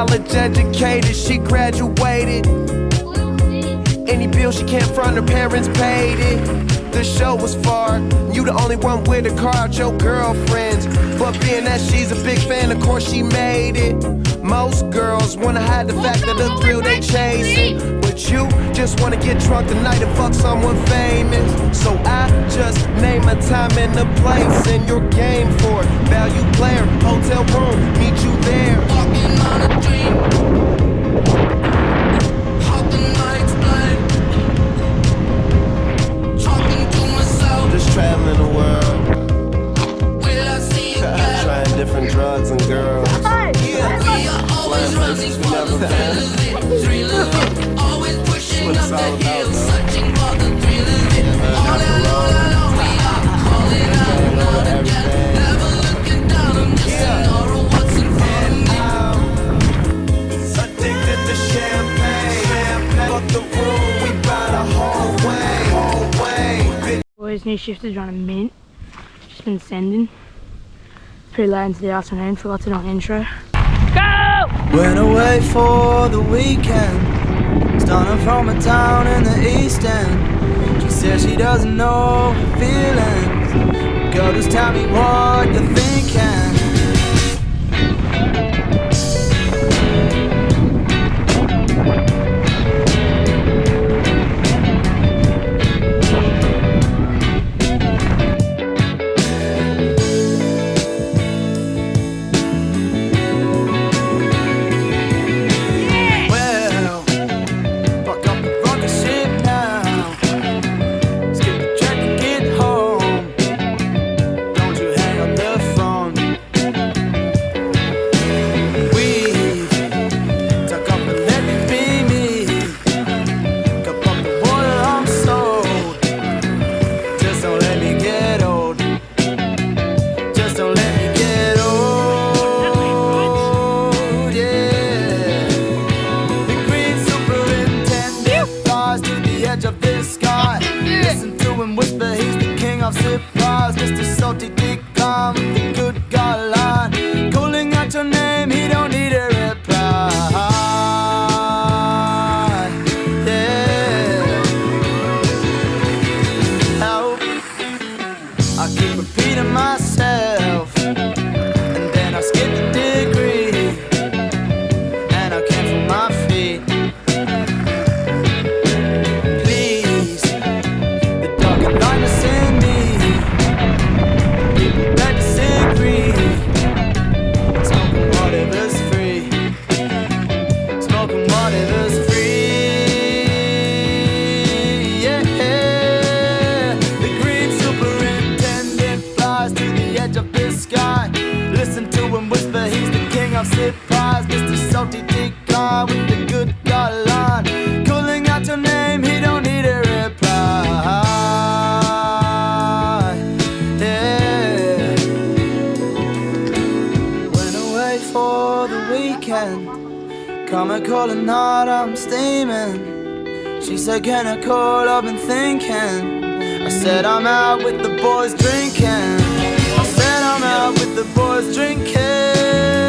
college educated, she graduated. Any bill she can't front, her parents paid it. The show was far, you the only one with a car out your girlfriends. But being that she's a big fan, of course she made it. Most girls wanna hide the fact of the thrill they chasing, but you just wanna get drunk tonight and fuck someone famous. So I just name a time and a place, and you're game for it. Value player, hotel room, meet you there. Walking on a dream, how can I explain? Talking to myself, Just traveling the world, will I see you again? trying different drugs and girls. We are always running for the thrill of it, always pushing up the hill, searching for the thrill of it. All alone, we are calling out, not again. Never looking down, I'm just an aura, what's in front of me. Addicted to champagne, fuck the room, we buy the whole way. Boys, new shift is running a minute. Just been sending. Pretty late into the afternoon, forgot to do an intro. Go! Went away for the weekend, starting from a town in the East End. She says she doesn't know her feelings. Girl, just tell me what you're thinking. Mr. Salty Dick Gum with the good God line, calling out your name, he don't need a reply. Yeah. Help, I keep repeating myself, and then I skip the degree, and I can't feel my feet. Please, the dark line is in me. Surprise, Mr. Salty Dick guy with the good God line, calling out your name, he don't need a reply. Yeah. Went away for the weekend, come and call a night, I'm steaming. She said, can I call, I've been thinking. I said, I'm out with the boys drinking. I said, I'm out with the boys drinking.